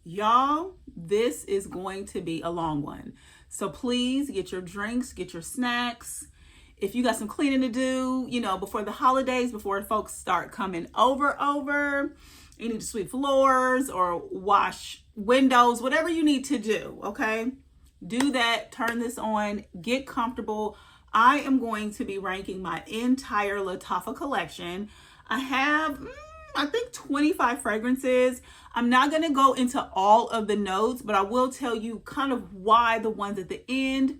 Y'all, this is going to be a long one. So please get your drinks, get your snacks. If you got some cleaning to do, before the holidays, before folks start coming over, you need to sweep floors or wash windows, whatever you need to do, okay? Do that, turn this on, get comfortable. I am going to be ranking my entire Lattafa collection. I have, I think 25 fragrances. I'm not going to go into all of the notes, but I will tell you kind of why the ones at the end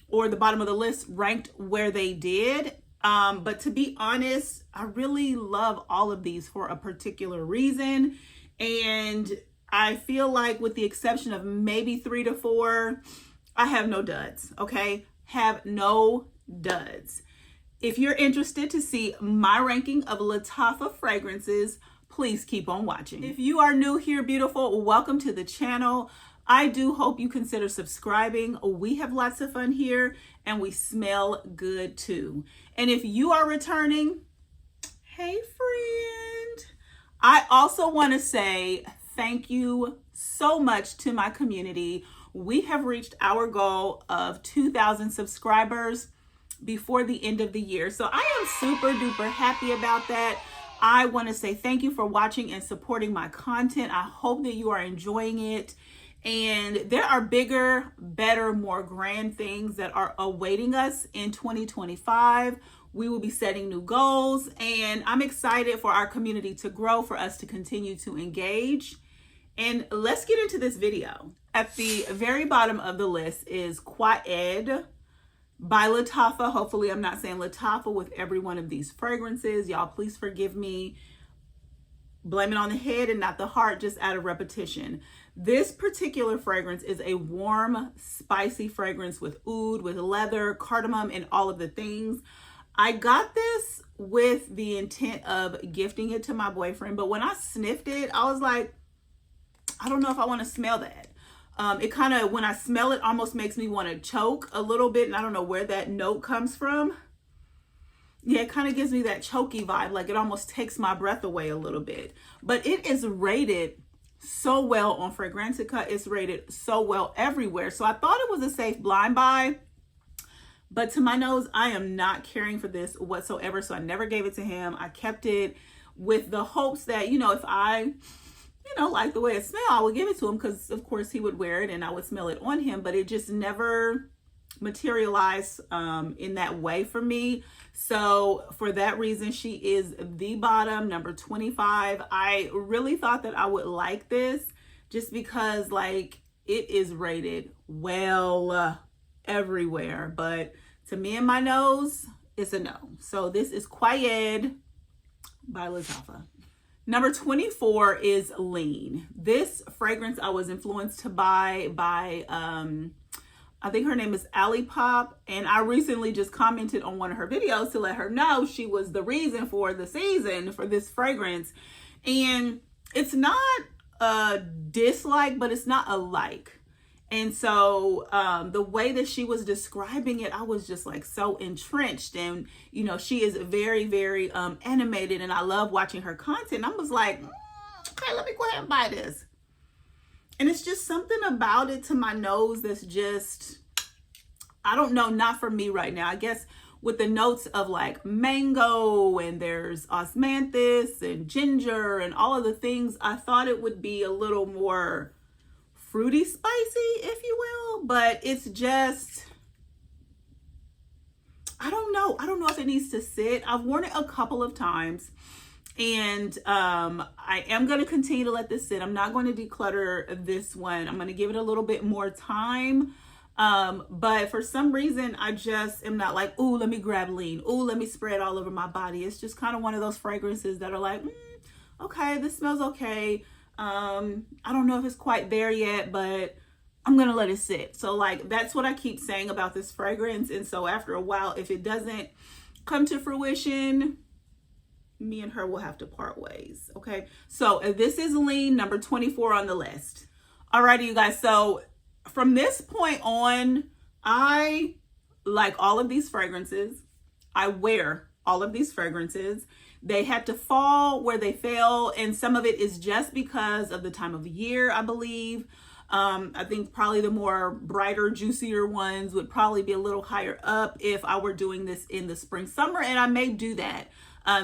or the bottom of the list ranked where they did. But to be honest, I really love all of these for a particular reason. And I feel like with the exception of maybe 3 to 4, I have no duds, okay? Have no duds. If you're interested to see my ranking of Lattafa fragrances, please keep on watching. If you are new here, beautiful, welcome to the channel. I do hope you consider subscribing. We have lots of fun here and we smell good too. And if you are returning, hey friend. I also want to say thank you so much to my community. We have reached our goal of 2,000 subscribers before the end of the year. So I am super duper happy about that. I want to say thank you for watching and supporting my content. I hope that you are enjoying it. And there are bigger, better, more grand things that are awaiting us in 2025. We will be setting new goals, and I'm excited for our community to grow, for us to continue to engage. And let's get into this video. At the very bottom of the list is Quaed by Lattafa. Hopefully I'm not saying Lattafa with every one of these fragrances. Y'all, please forgive me. Blame it on the head and not the heart, just out of repetition. This particular fragrance is a warm, spicy fragrance with oud, with leather, cardamom, and all of the things. I got this with the intent of gifting it to my boyfriend, but when I sniffed it, I was like, I don't know if I want to smell that. It kind of, when I smell it, almost makes me want to choke a little bit, and I don't know where that note comes from. Yeah, it kind of gives me that choky vibe, like it almost takes my breath away a little bit. But it is rated so well on Fragrantica. It's rated so well everywhere. So I thought it was a safe blind buy. But to my nose, I am not caring for this whatsoever. So I never gave it to him. I kept it with the hopes that, if I like the way it smelled, I would give it to him because, of course, he would wear it and I would smell it on him. But it just never materialized in that way for me. So for that reason, she is the bottom, number 25. I really thought that I would like this just because, like, it is rated well everywhere. But to me and my nose, it's a no. So this is Quaed by Lattafa. Number 24 is Leen. This fragrance I was influenced to buy by, I think her name is Ali Pop. And I recently just commented on one of her videos to let her know she was the reason for the season for this fragrance. And it's not a dislike, but it's not a like. And so the way that she was describing it, I was just like so entrenched. And, she is very, very animated, and I love watching her content. I was like, okay, let me go ahead and buy this. And it's just something about it to my nose that's just, I don't know, not for me right now. I guess with the notes of like mango, and there's osmanthus and ginger and all of the things, I thought it would be a little more fruity spicy, if you will, but it's just, I don't know if it needs to sit. I've worn it a couple of times, and I am going to continue to let this sit. I'm not going to declutter this one. I'm going to give it a little bit more time, but for some reason I just am not like, ooh, let me grab Leen, ooh, let me spray it all over my body. It's just kind of one of those fragrances that are like, okay, this smells okay. I don't know if it's quite there yet, but I'm going to let it sit. So like, that's what I keep saying about this fragrance. And so after a while, if it doesn't come to fruition, me and her will have to part ways. Okay. So this is Leen, number 24 on the list. Alrighty, you guys. So from this point on, I like all of these fragrances. I wear all of these fragrances. They had to fall where they fell, and some of it is just because of the time of year, I believe. I think probably the more brighter, juicier ones would probably be a little higher up if I were doing this in the spring, summer, and I may do that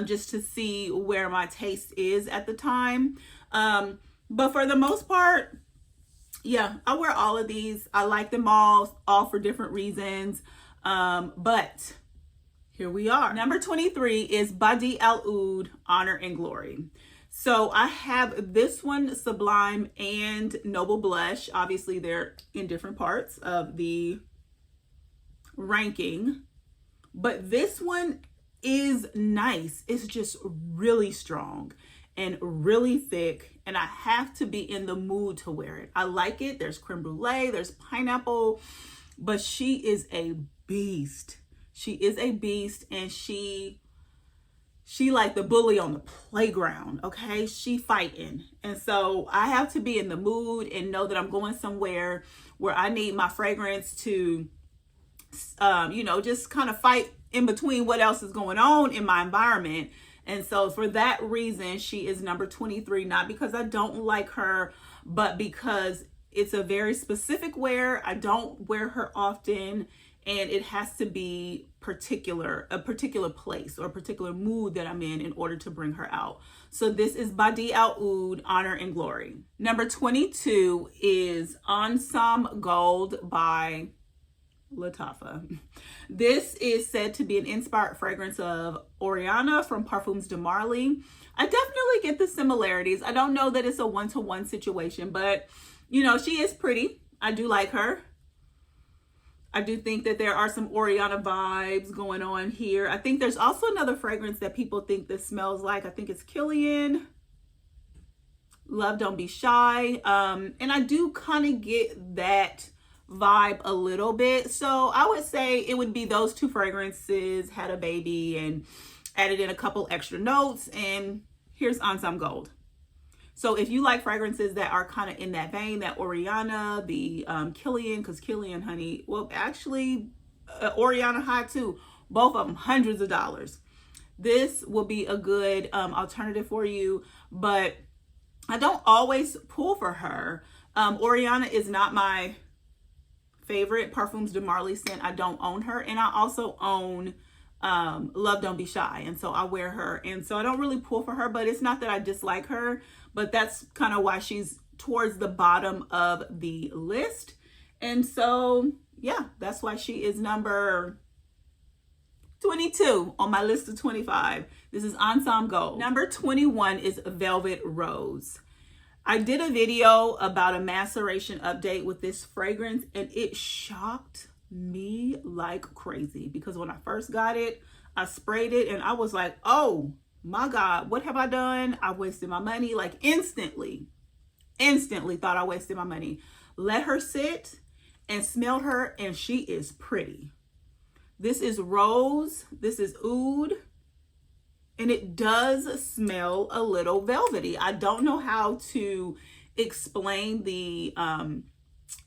just to see where my taste is at the time. But for the most part, yeah, I wear all of these. I like them all for different reasons. But here we are. Number 23 is Badi Al Oud, Honor and Glory. So I have this one, Sublime and Noble Blush. Obviously, they're in different parts of the ranking. But this one is nice. It's just really strong and really thick. And I have to be in the mood to wear it. I like it. There's creme brulee, there's pineapple. But she is a beast. She is a beast, and she like the bully on the playground, okay? She fighting. And so I have to be in the mood and know that I'm going somewhere where I need my fragrance to, just kind of fight in between what else is going on in my environment. And so for that reason, she is number 23, not because I don't like her, but because it's a very specific wear. I don't wear her often. And it has to be a particular place or a particular mood that I'm in order to bring her out. So this is Badi Al Oud, Honor and Glory. Number 22 is Ensemble Gold by Lattafa. This is said to be an inspired fragrance of Oriental from Perfumes de Marly. I definitely get the similarities. I don't know that it's a one-to-one situation, but she is pretty. I do like her. I do think that there are some Oriental vibes going on here. I think there's also another fragrance that people think this smells like. I think it's Leen. Love Don't Be Shy. And I do kind of get that vibe a little bit. So I would say it would be those two fragrances, had a baby and added in a couple extra notes. And here's Ensemble Gold. So if you like fragrances that are kind of in that vein, that Oriental, the Leen, because Leen, honey, well, actually, Oriental high too. Both of them, hundreds of dollars. This will be a good alternative for you, but I don't always pull for her. Oriental is not my favorite Perfumes de Marly scent. I don't own her, and I also own Love Don't Be Shy, and so I wear her, and so I don't really pull for her, but it's not that I dislike her, but that's kind of why she's towards the bottom of the list. And so yeah, that's why she is number 22 on my list of 25. This is Ensemble Gold. Number 21 is Velvet Rose. I did a video about a maceration update with this fragrance, and it shocked me like crazy, because when I first got it, I sprayed it and I was like, oh my God, what have I done? I wasted my money. Like instantly thought I wasted my money. Let her sit and smelled her, and she is pretty. This is Rose. This is Oud. And it does smell a little velvety. I don't know how to explain the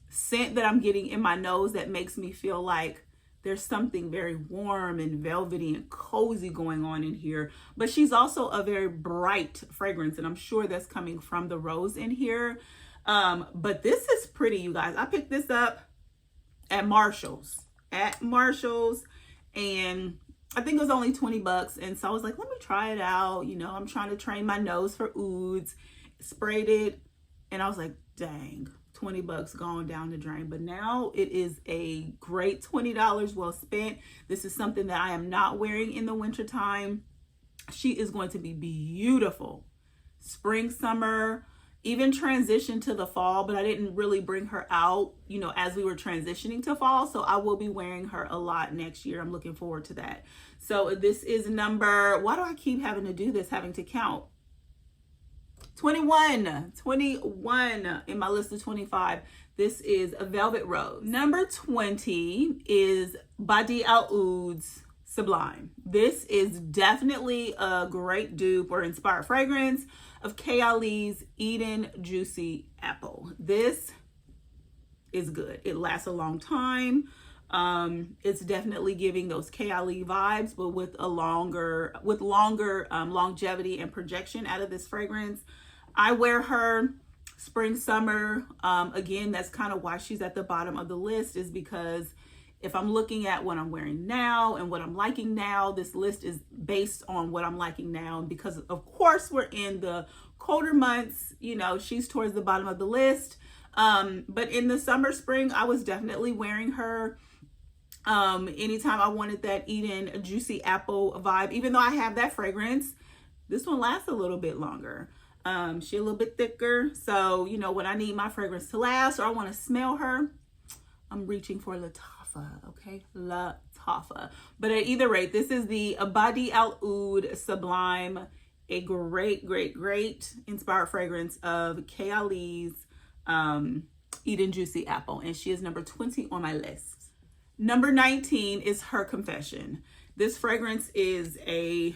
scent that I'm getting in my nose that makes me feel like there's something very warm and velvety and cozy going on in here. But she's also a very bright fragrance, and I'm sure that's coming from the rose in here. But this is pretty, you guys. I picked this up at Marshall's. And I think it was only 20 bucks. And so I was like, let me try it out. I'm trying to train my nose for ouds. Sprayed it. And I was like, dang, 20 bucks gone down the drain. But now it is a great $20 well spent. This is something that I am not wearing in the wintertime. She is going to be beautiful. Spring, summer, even transition to the fall, but I didn't really bring her out, as we were transitioning to fall. So I will be wearing her a lot next year. I'm looking forward to that. So this is number, why do I keep having to do this, having to count? 21 in my list of 25. This is a Velvet Rose. Number 20 is Badi Al Oud's Sublime. This is definitely a great dupe or inspired fragrance of K. Ali's Eden Juicy Apple. This is good. It lasts a long time. It's definitely giving those KLE vibes, but with longer longevity and projection out of this fragrance. I wear her spring, summer. Again, that's kind of why she's at the bottom of the list, is because if I'm looking at what I'm wearing now and what I'm liking now, this list is based on what I'm liking now. And because of course we're in the colder months, you know, she's towards the bottom of the list. But in the summer, spring, I was definitely wearing her. Anytime I wanted that Eden juicy apple vibe, even though I have that fragrance, this one lasts a little bit longer. She a little bit thicker. So, you know, when I need my fragrance to last or I want to smell her, I'm reaching for Lattafa, okay? Lattafa. But at either rate, this is the Badi Al Oud Sublime, a great inspired fragrance of KLE's Eden Juicy Apple. And she is number 20 on my list. Number 19 is Her Confession. This fragrance is a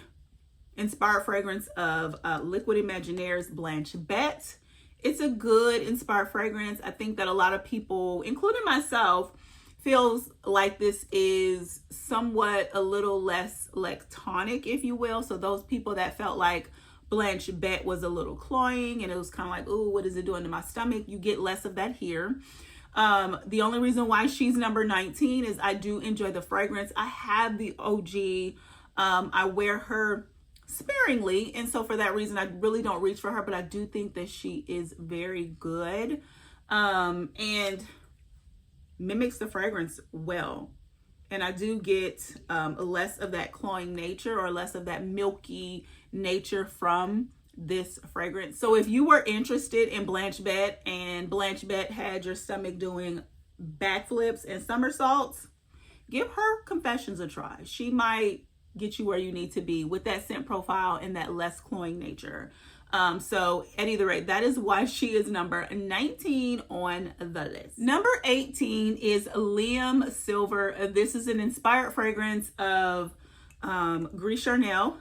inspired fragrance of Liquid Imaginaire's Blanche Bette. It's a good inspired fragrance. I think that a lot of people, including myself, feels like this is somewhat a little less lactonic, if you will. So those people that felt like Blanche Bette was a little cloying and it was kind of like, ooh, what is it doing to my stomach? You get less of that here. The only reason why she's number 19 is I do enjoy the fragrance. I have the OG. I wear her sparingly, and so for that reason I really don't reach for her, but I do think that she is very good and mimics the fragrance well. And I do get less of that cloying nature or less of that milky nature from this fragrance. So if you were interested in Blanche Bette and Blanche Bette had your stomach doing backflips and somersaults, give Her Confessions a try. She might get you where you need to be with that scent profile and that less cloying nature. So at either rate, that is why she is number 19 on the list. Number 18 is Liam Silver. This is an inspired fragrance of Gris Charnel.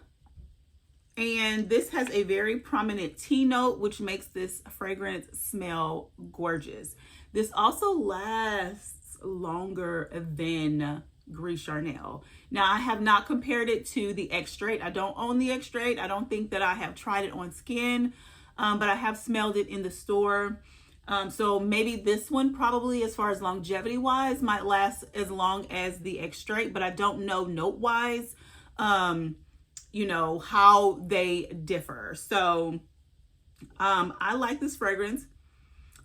And this has a very prominent tea note, which makes this fragrance smell gorgeous. This also lasts longer than Gris Charnel. Now, I have not compared it to the X Straight. I don't own the X Straight. I don't think that I have tried it on skin, but I have smelled it in the store. So maybe this one probably, as far as longevity wise, might last as long as the X Straight, but I don't know note wise, you know, how they differ. So I like this fragrance.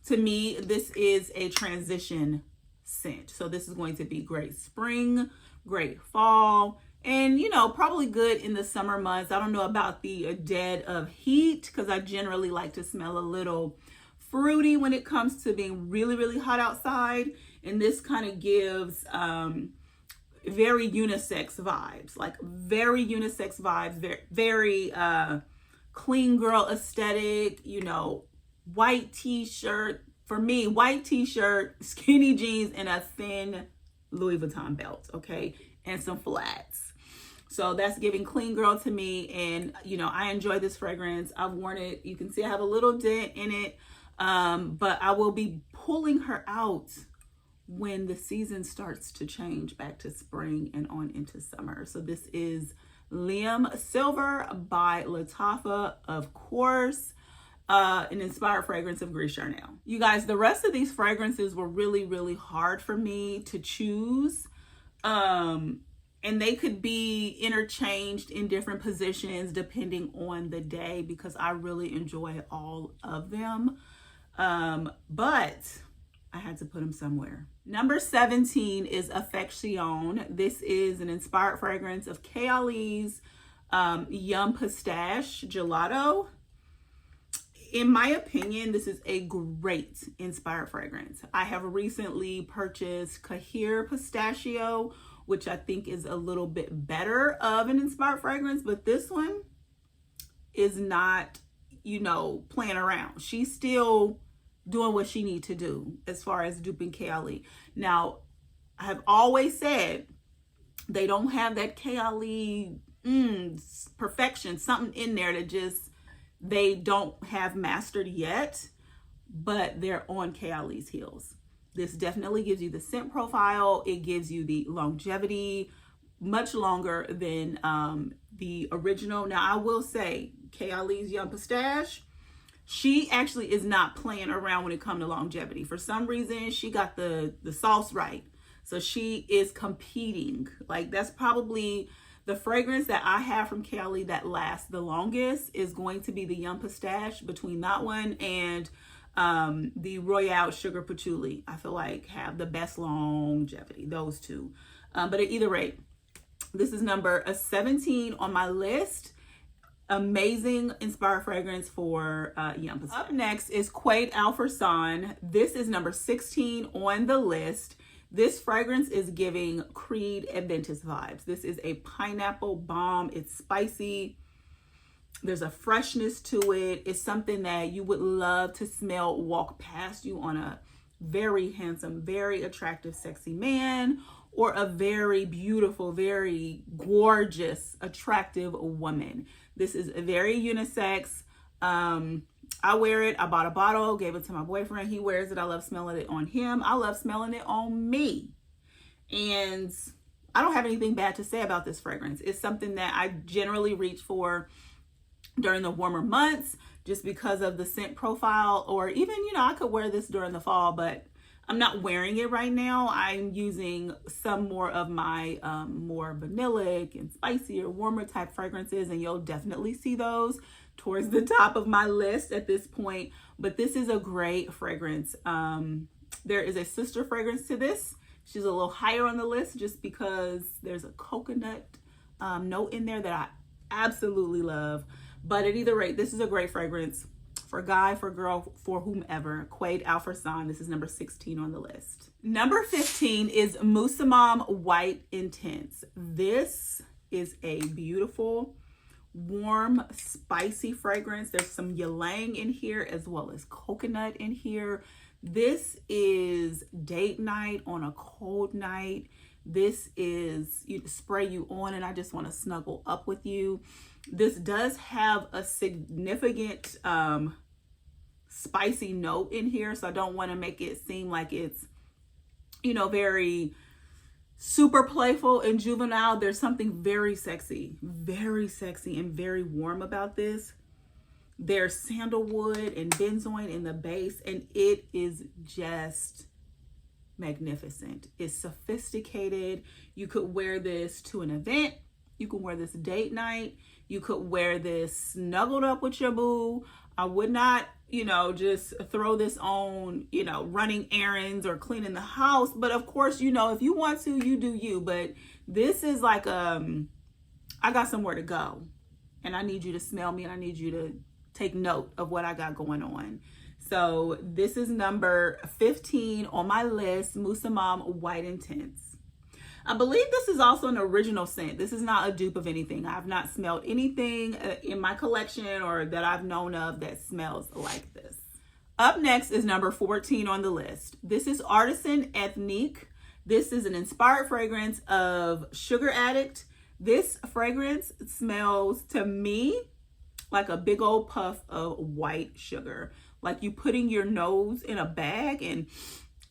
To me, this is a transition scent. So this is going to be great spring, great fall, and, you know, probably good in the summer months. I don't know about the dead of heat, because I generally like to smell a little fruity when it comes to being really hot outside. And this kind of gives very unisex vibes, like very unisex vibes, very clean girl aesthetic, you know, white t-shirt. For me, white t-shirt, skinny jeans, and a thin Louis Vuitton belt, okay? And some flats. So that's giving clean girl to me. And, you know, I enjoy this fragrance. I've worn it. You can see I have a little dent in it. But I will be pulling her out when the season starts to change back to spring and on into summer. So this is Liam Silver by Lattafa, of course. An inspired fragrance of Gris Charnel. You guys, the rest of these fragrances were really hard for me to choose. And they could be interchanged in different positions depending on the day, because I really enjoy all of them. But I had to put them somewhere. Number 17 is Affection. This is an inspired fragrance of KLE's Yum Pistache Gelato. In my opinion, this is a great inspired fragrance. I have recently purchased Kahir Pistachio, which I think is a little bit better of an inspired fragrance, but this one is not, you know, playing around. She's still doing what she needs to do as far as duping KLE. Now, I have always said they don't have that KLE perfection, something in there that just they don't have mastered yet, but they're on KLE's heels. This definitely gives you the scent profile. It gives you the longevity, much longer than the original. Now, I will say, Kay Ali's Young Pistache, she actually is not playing around when it comes to longevity. For some reason, she got the sauce right. So she is competing. Like, that's probably the fragrance that I have from Kay Ali that lasts the longest is going to be the Young Pistache. Between that one and the Royale Sugar Patchouli, I feel like have the best longevity, those two. But at either rate, this is number 17 on my list. Amazing inspired fragrance for Young Pistache. Up next is Quaid Alfarsan. This is number 16 on the list. This fragrance is giving Creed Adventist vibes. This is a pineapple bomb. It's spicy. There's a freshness to it. It's something that you would love to smell walk past you on a very handsome, very attractive, sexy man, or a very beautiful, very gorgeous, attractive woman. This is very unisex. I wear it. I bought a bottle, gave it to my boyfriend. He wears it. I love smelling it on him. I love smelling it on me. And I don't have anything bad to say about this fragrance. It's something that I generally reach for during the warmer months just because of the scent profile, or even, I could wear this during the fall, but I'm not wearing it right now. I'm using some more of my more vanillic and spicier, warmer type fragrances, and you'll definitely see those towards the top of my list at this point. But this is a great fragrance. There is a sister fragrance to this. She's a little higher on the list just because there's a coconut note in there that I absolutely love. But at either rate, this is a great fragrance for guy, for girl, for whomever. Quaid Alfarsan. This is number 16 on the list. Number 15 is Musamam White Intense. This is a beautiful, warm, spicy fragrance. There's some ylang in here as well as coconut in here. This is date night on a cold night. This is, you spray you on and I just want to snuggle up with you. This does have a significant spicy note in here, so I don't want to make it seem like it's, very super playful and juvenile. There's something very sexy and very warm about this. There's sandalwood and benzoin in the base, and it is just magnificent. It's sophisticated. You could wear this to an event. You can wear this date night. You could wear this snuggled up with your boo. I would not, just throw this on, running errands or cleaning the house. But of course, if you want to, you do you. But this is like, I got somewhere to go and I need you to smell me and I need you to take note of what I got going on. So this is number 15 on my list, Musamam White Intense. I believe this is also an original scent. This is not a dupe of anything. I've not smelled anything in my collection or that I've known of that smells like this. Up next is number 14 on the list. This is Artisan Ethnique. This is an inspired fragrance of Sugar Addict. This fragrance smells to me like a big old puff of white sugar. Like you putting your nose in a bag and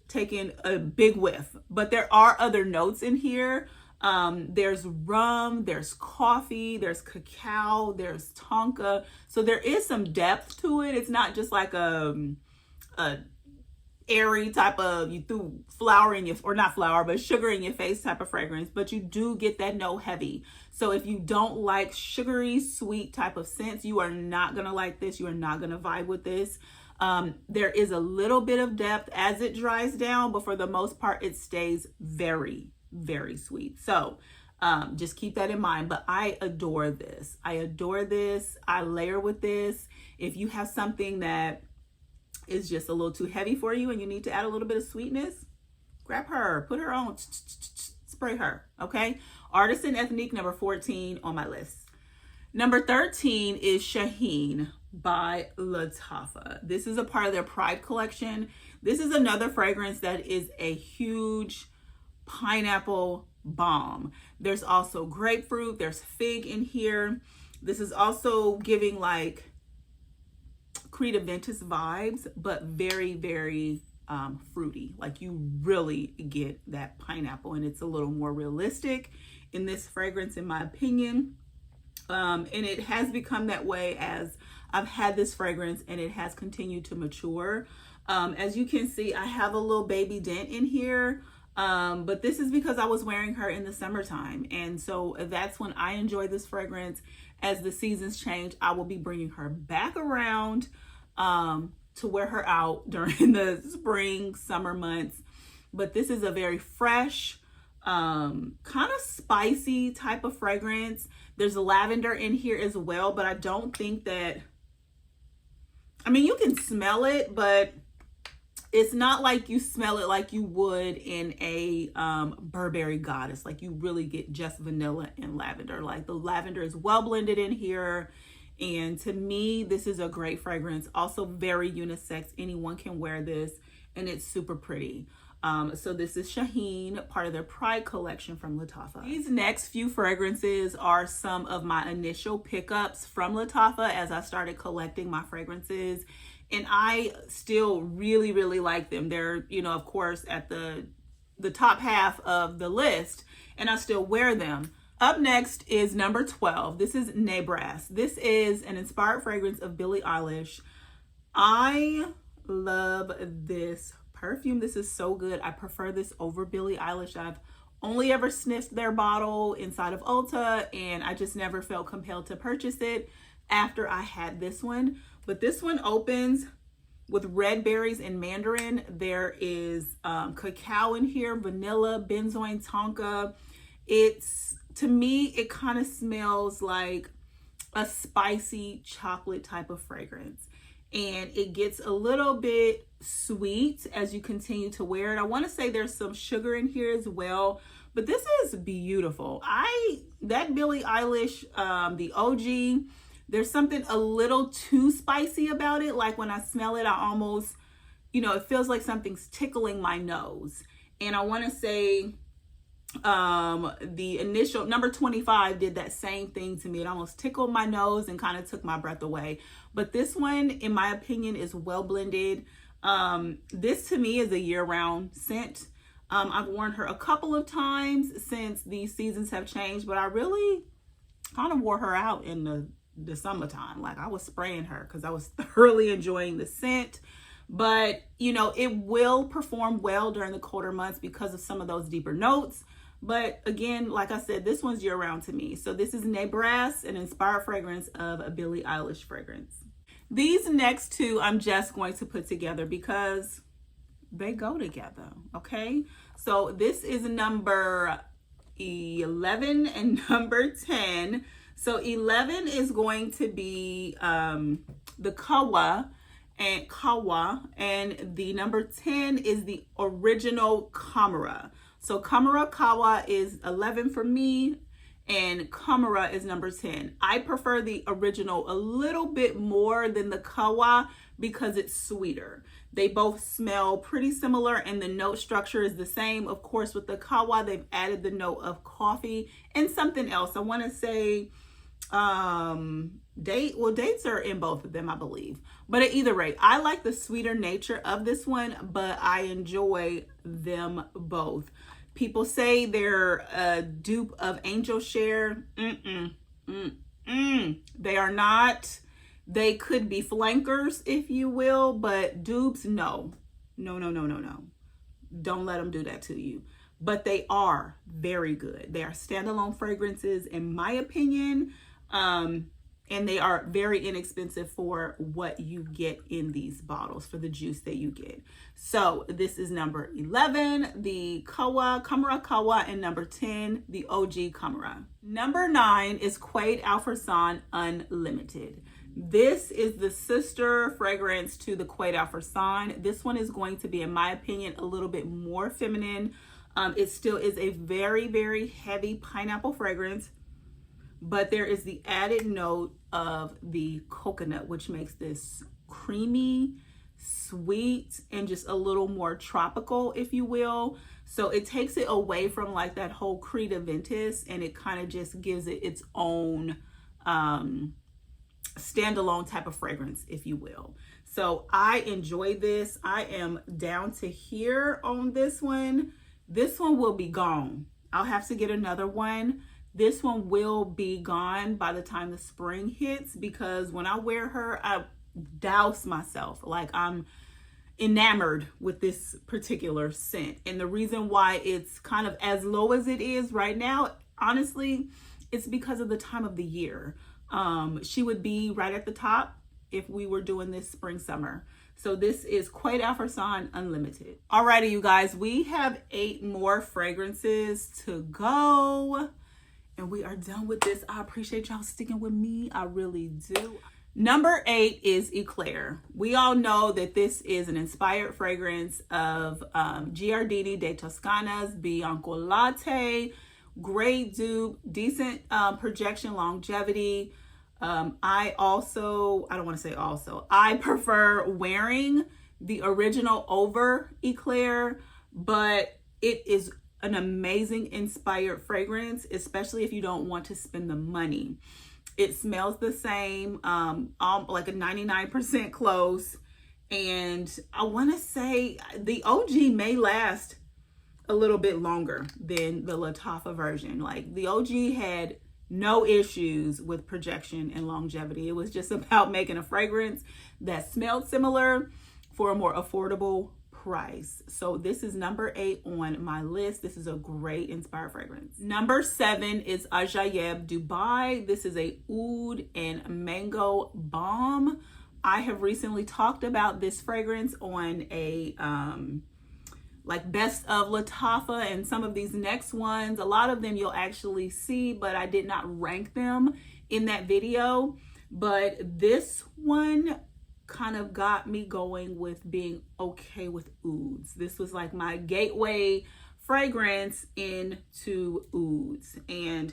taking a big whiff. But there are other notes in here. There's rum, there's coffee, there's cacao, there's tonka. So there is some depth to it. It's not just like a airy type of, you threw flour in your, or not flour, but sugar in your face type of fragrance. But you do get that note heavy. So if you don't like sugary, sweet type of scents, you are not going to like this. You are not going to vibe with this. There is a little bit of depth as it dries down, but for the most part, it stays very, very sweet. So just keep that in mind. But I adore this. I adore this. I layer with this. If you have something that is just a little too heavy for you and you need to add a little bit of sweetness, grab her, put her on, spray her. Okay. Artisan Ethnique, number 14 on my list. Number 13 is Shaheen by Lattafa. This is a part of their Pride collection. This is another fragrance that is a huge pineapple bomb. There's also grapefruit, there's fig in here. This is also giving like Creed Adventist vibes, but very, very fruity. Like you really get that pineapple, and it's a little more realistic in this fragrance, in my opinion. And it has become that way as I've had this fragrance and it has continued to mature. As you can see, I have a little baby dent in here. But this is because I was wearing her in the summertime. And so that's when I enjoy this fragrance. As the seasons change, I will be bringing her back around to wear her out during the spring, summer months. But this is a very fresh, kind of spicy type of fragrance. There's lavender in here as well, but I don't think that, I mean, you can smell it, but it's not like you smell it like you would in a Burberry Goddess. Like you really get just vanilla and lavender. Like the lavender is well blended in here. And to me, this is a great fragrance. Also very unisex. Anyone can wear this and it's super pretty. So this is Shaheen, part of their Pride collection from Lattafa. These next few fragrances are some of my initial pickups from Lattafa as I started collecting my fragrances. And I still really, really like them. They're, you know, of course, at the top half of the list, and I still wear them. Up next is number 12. This is Nebras. This is an inspired fragrance of Billie Eilish. I love this perfume. This is so good. I prefer this over Billie Eilish. I've only ever sniffed their bottle inside of Ulta, and I just never felt compelled to purchase it after I had this one. But this one opens with red berries and mandarin. There is cacao in here, vanilla, benzoin, tonka. It's, to me, it kind of smells like a spicy chocolate type of fragrance. And it gets a little bit sweet as you continue to wear it. I want to say there's some sugar in here as well, but this is beautiful. That Billie Eilish, the OG, there's something a little too spicy about it. Like when I smell it, I almost, you know, it feels like something's tickling my nose. And I want to say the initial number 25 did that same thing to me. It almost tickled my nose and kind of took my breath away. But this one, in my opinion, is well blended. This to me is a year-round scent. I've worn her a couple of times since the seasons have changed, but I really kind of wore her out in the summertime. Like I was spraying her because I was thoroughly enjoying the scent. But, you know, it will perform well during the colder months because of some of those deeper notes. But again, like I said, this one's year-round to me. So this is Nebras, an inspired fragrance of a Billie Eilish fragrance. These next two I'm just going to put together because they go together, okay? So this is number 11 and number 10. So 11 is going to be the Kawa, and the number 10 is the original Camera. So Camera Kawa is 11 for me, and Camera is number 10. I prefer the original a little bit more than the Kawa because it's sweeter. They both smell pretty similar and the note structure is the same. Of course, with the Kawa, they've added the note of coffee and something else. I want to say dates are in both of them, I believe. But at either rate, I like the sweeter nature of this one, but I enjoy them both. People say they're a dupe of Angel Share. They are not. They could be flankers, if you will, but dupes, no. Don't let them do that to you. But they are very good. They are standalone fragrances, in my opinion. And they are very inexpensive for what you get in these bottles, for the juice that you get. So this is number 11, the Camera Kawa, and number 10, the OG Camera. Number 9 is Quaid Alfarsan Unlimited. This is the sister fragrance to the Quaid Alfarsan. This one is going to be, in my opinion, a little bit more feminine. It still is a very, very heavy pineapple fragrance, but there is the added note of the coconut, which makes this creamy, sweet, and just a little more tropical, if you will. So it takes it away from like that whole Creta Ventus, and it kind of just gives it its own standalone type of fragrance, if you will. So I enjoy this. I am down to here on this one. This one will be gone. I'll have to get another one. This one will be gone by the time the spring hits, because when I wear her, I douse myself. Like, I'm enamored with this particular scent. And the reason why it's kind of as low as it is right now, honestly, it's because of the time of the year. She would be right at the top if we were doing this spring summer. So this is Quai d'Arfesan Unlimited. Alrighty, you guys, we have 8 more fragrances to go, and we are done with this. I appreciate y'all sticking with me. I really do. Number 8 is Eclair. We all know that this is an inspired fragrance of Giardini de Toscana's Bianco Latte. Great dupe, decent projection, longevity. I prefer wearing the original over Eclair, but it is an amazing inspired fragrance, especially if you don't want to spend the money. It smells the same, like a 99% close. And I want to say the OG may last a little bit longer than the Lattafa version. Like, the OG had no issues with projection and longevity. It was just about making a fragrance that smelled similar for a more affordable price. So this is number 8 on my list. This is a great inspired fragrance. Number 7 is Ajaib Dubai. This is a oud and mango balm. I have recently talked about this fragrance on a like best of Lattafa, and some of these next ones, a lot of them you'll actually see, but I did not rank them in that video. But this one kind of got me going with being okay with ouds. This was like my gateway fragrance into ouds. And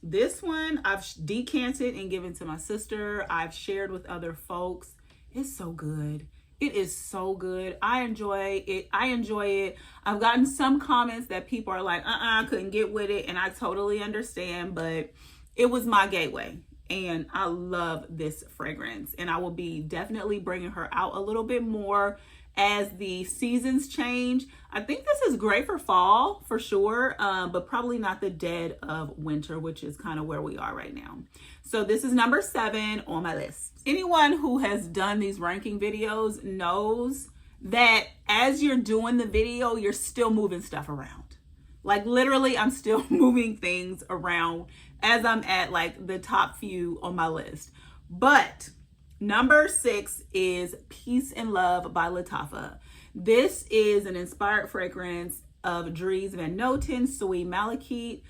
this one I've decanted and given to my sister. I've shared with other folks. It's so good. It is so good. I enjoy it. I've gotten some comments that people are like, I couldn't get with it. And I totally understand, but it was my gateway. And I love this fragrance. And I will be definitely bringing her out a little bit more as the seasons change. I think this is great for fall for sure, but probably not the dead of winter, which is kind of where we are right now. So this is number 7 on my list. Anyone who has done these ranking videos knows that as you're doing the video, you're still moving stuff around. Like, literally, I'm still moving things around as I'm at like the top few on my list. But number 6 is Peace and Love by Lattafa. This is an inspired fragrance of Dries Van Noten, Soy Malachite.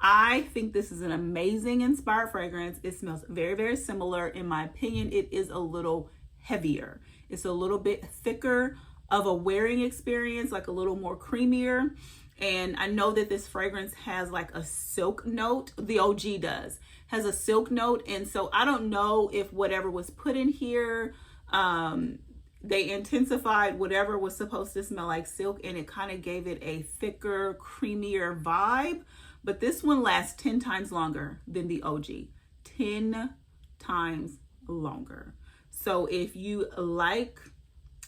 I think this is an amazing inspired fragrance. It smells very, very similar. In my opinion, it is a little heavier. It's a little bit thicker of a wearing experience, like a little more creamier. And I know that this fragrance has like a silk note. The OG does. Has a silk note. And so I don't know if whatever was put in here, they intensified whatever was supposed to smell like silk, and it kind of gave it a thicker, creamier vibe. But this one lasts 10 times longer than the OG. 10 times longer. So if you like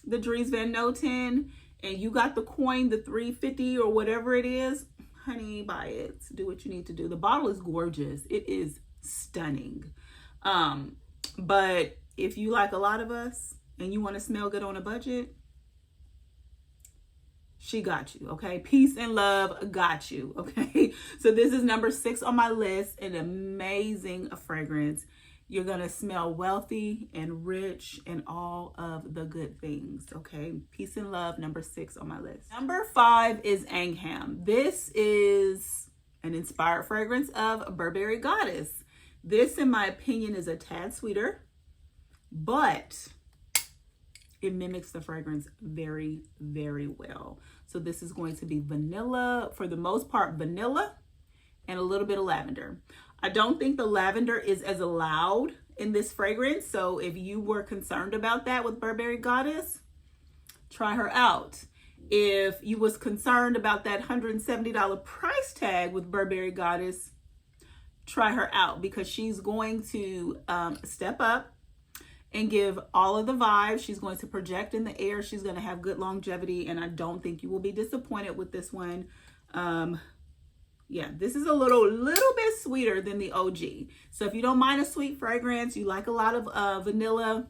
the Dries Van Noten and you got the coin, the $3.50 or whatever it is, honey, buy it. Do what you need to do. The bottle is gorgeous. It is stunning. But if you like a lot of us and you want to smell good on a budget, she got you, okay? Peace and Love got you, okay? So this is number 6 on my list, an amazing fragrance. You're gonna smell wealthy and rich and all of the good things, okay? Peace and Love, number 6 on my list. Number 5 is Angham. This is an inspired fragrance of Burberry Goddess. This, in my opinion, is a tad sweeter, but it mimics the fragrance very, very well. So this is going to be vanilla, for the most part, vanilla and a little bit of lavender. I don't think the lavender is as loud in this fragrance. So if you were concerned about that with Burberry Goddess, try her out. If you was concerned about that $170 price tag with Burberry Goddess, try her out, because she's going to step up and give all of the vibes. She's going to project in the air. She's going to have good longevity, and I don't think you will be disappointed with this one. Yeah, this is a little bit sweeter than the OG. So if you don't mind a sweet fragrance, you like a lot of vanilla,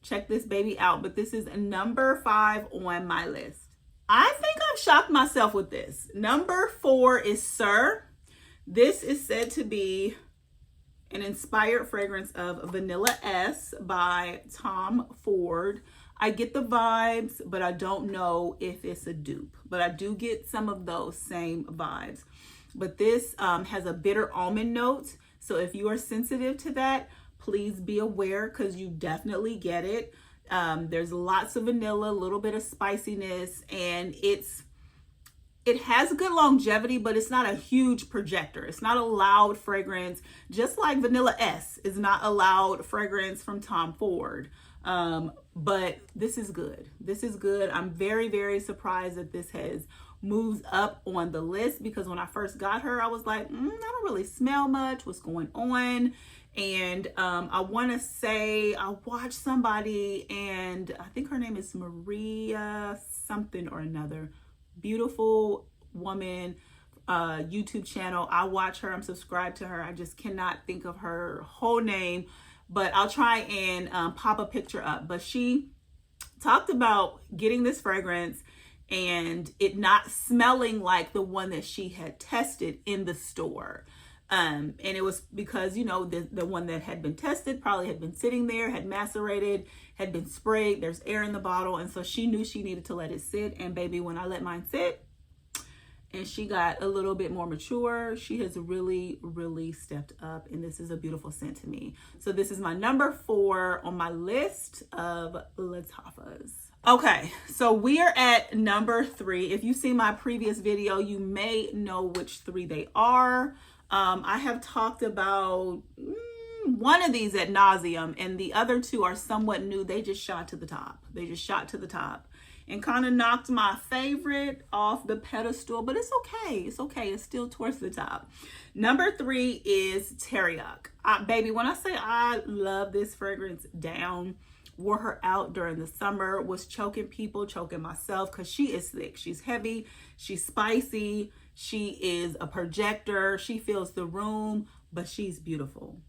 check this baby out. But this is number 5 on my list. I think I've shocked myself with this. Number 4 is Sir. This is said to be an inspired fragrance of Vanilla S by Tom Ford. I get the vibes, but I don't know if it's a dupe. But I do get some of those same vibes. But this has a bitter almond note. So if you are sensitive to that, please be aware, because you definitely get it. There's lots of vanilla, a little bit of spiciness, and it has good longevity, but it's not a huge projector. It's not a loud fragrance, just like Vanilla S is not a loud fragrance from Tom Ford. But this is good. This is good. I'm very, very surprised that this has moved up on the list, because when I first got her, I was like, I don't really smell much. What's going on? And I want to say I watched somebody, and I think her name is Maria something or another. Beautiful woman, YouTube channel. I watch her. I'm subscribed to her. I just cannot think of her whole name, but I'll try and pop a picture up. But she talked about getting this fragrance and it not smelling like the one that she had tested in the store. And it was because, you know, the one that had been tested probably had been sitting there, had macerated, had been sprayed. There's air in the bottle. And so she knew she needed to let it sit. And baby, when I let mine sit and she got a little bit more mature, she has really, really stepped up. And this is a beautiful scent to me. So this is my number 4 on my list of Lattafas. Okay, so we are at number 3. If you see my previous video, you may know which 3 they are. I have talked about one of these ad nauseum, and the other 2 are somewhat new. They just shot to the top. They just shot to the top and kind of knocked my favorite off the pedestal, but it's okay. It's okay. It's still towards the top. Number 3 is Teriyaki. Baby, when I say I love this fragrance down, wore her out during the summer, was choking people, choking myself, because she is thick. She's heavy. She's spicy. She is a projector. She fills the room, but she's beautiful.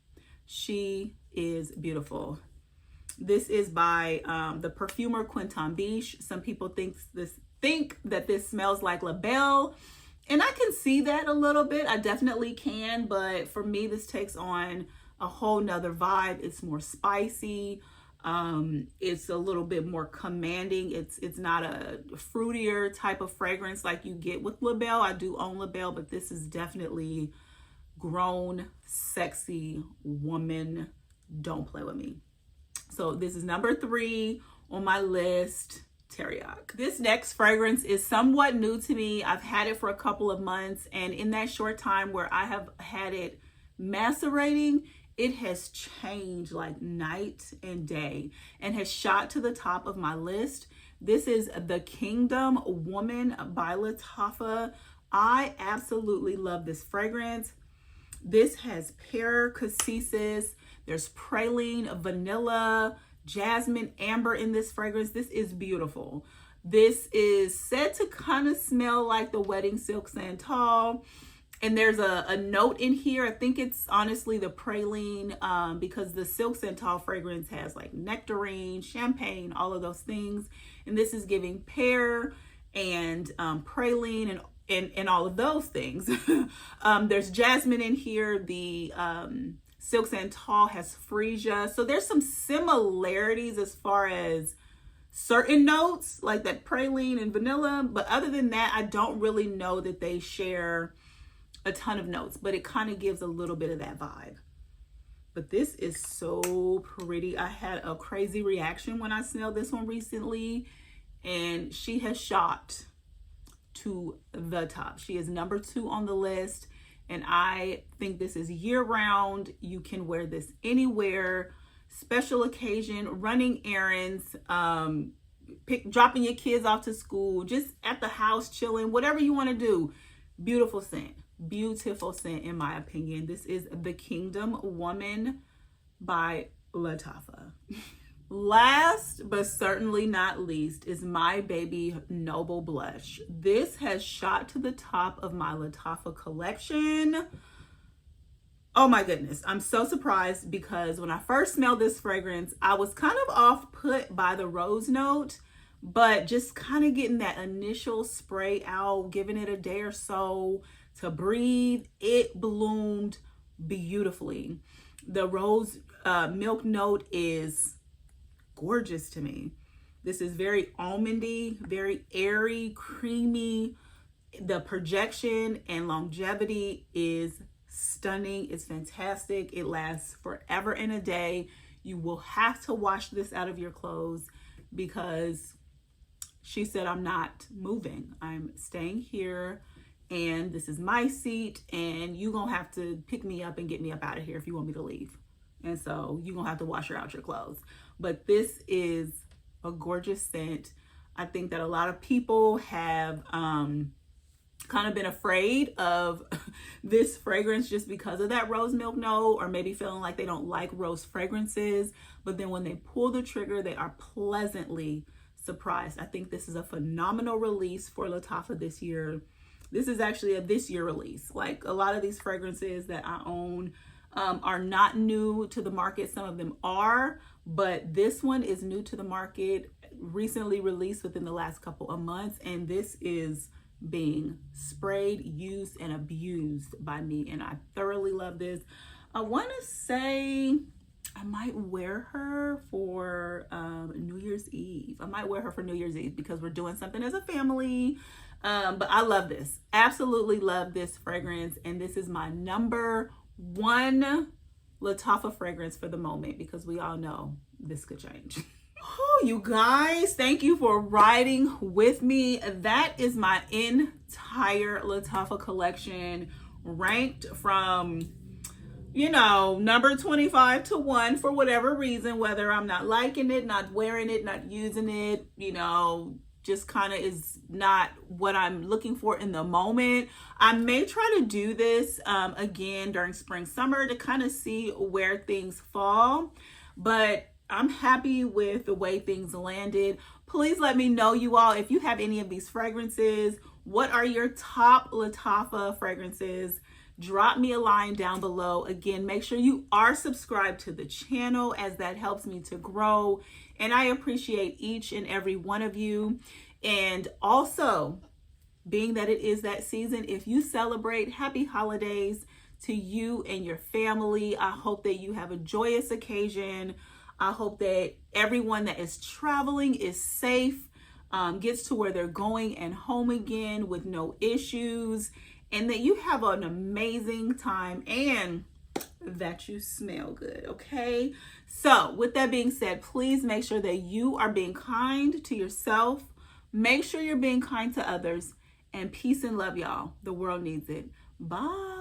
She is beautiful. This is by the perfumer Quentin Biche. Some people think that this smells like La Belle, and I can see that a little bit. I definitely can, but for me, this takes on a whole nother vibe. It's more spicy. It's a little bit more commanding. It's not a fruitier type of fragrance like you get with La Belle. I do own La Belle, but this is definitely grown, sexy woman. Don't play with me. So this is number 3 on my list, Teriyaki. This next fragrance is somewhat new to me. I've had it for a couple of months, and in that short time where I have had it macerating, it has changed like night and day and has shot to the top of my list. This is The Kingdom Woman by Lattafa. I absolutely love this fragrance. This has pear, cassis, there's praline, vanilla, jasmine, amber in this fragrance. This is beautiful. This is said to kind of smell like the Wedding Silk Santal. And there's a note in here. I think it's honestly the praline, because the Silk Santal fragrance has like nectarine, champagne, all of those things. And this is giving pear and praline and all of those things. There's jasmine in here. The Silk Santal has freesia. So there's some similarities as far as certain notes, like that praline and vanilla. But other than that, I don't really know that they share a ton of notes, but it kind of gives a little bit of that vibe. But this is so pretty. I had a crazy reaction when I smelled this one recently, and she has shot to the top. She is number 2 on the list, and I think this is year round. You can wear this anywhere, special occasion, running errands, dropping your kids off to school, just at the house chilling, whatever you want to do. Beautiful scent. Beautiful scent, in my opinion. This is The Kingdom Woman by Lattafa. Last but certainly not least is my baby Noble Blush. This has shot to the top of my Lattafa collection. Oh my goodness, I'm so surprised because when I first smelled this fragrance, I was kind of off put by the rose note, but just kind of getting that initial spray out, giving it a day or so to breathe, it bloomed beautifully. The rose milk note is gorgeous to me. This is very almondy, very airy, creamy. The projection and longevity is stunning. It's fantastic. It lasts forever and a day. You will have to wash this out of your clothes because she said, I'm not moving. I'm staying here and this is my seat and you're going to have to pick me up and get me up out of here if you want me to leave. And so you're going to have to wash her out your clothes. But this is a gorgeous scent. I think that a lot of people have kind of been afraid of this fragrance just because of that rose milk note, or maybe feeling like they don't like rose fragrances. But then when they pull the trigger, they are pleasantly surprised. I think this is a phenomenal release for Lattafa this year. This is actually a this year release. Like a lot of these fragrances that I own are not new to the market. Some of them are, but this one is new to the market, recently released within the last couple of months, and this is being sprayed, used, and abused by me, and I thoroughly love this. I want to say I might wear her for New Year's Eve. I might wear her for New Year's Eve because we're doing something as a family. But I love this. Absolutely love this fragrance, and this is my number one Lattafa fragrance for the moment because we all know this could change. Oh, you guys, thank you for riding with me. That is my entire Lattafa collection, ranked from, you know, number 25 to 1 for whatever reason, whether I'm not liking it, not wearing it, not using it, you know, just kind of is not what I'm looking for in the moment. I may try to do this again during spring, summer to kind of see where things fall, but I'm happy with the way things landed. Please let me know, you all, if you have any of these fragrances. What are your top Lattafa fragrances? Drop me a line down below. Again, make sure you are subscribed to the channel as that helps me to grow. And I appreciate each and every one of you. And also, being that it is that season, if you celebrate, happy holidays to you and your family. I hope that you have a joyous occasion. I hope that everyone that is traveling is safe, gets to where they're going and home again with no issues, and that you have an amazing time and that you smell good, okay? So with that being said, please make sure that you are being kind to yourself. Make sure you're being kind to others, and peace and love, y'all. The world needs it. Bye.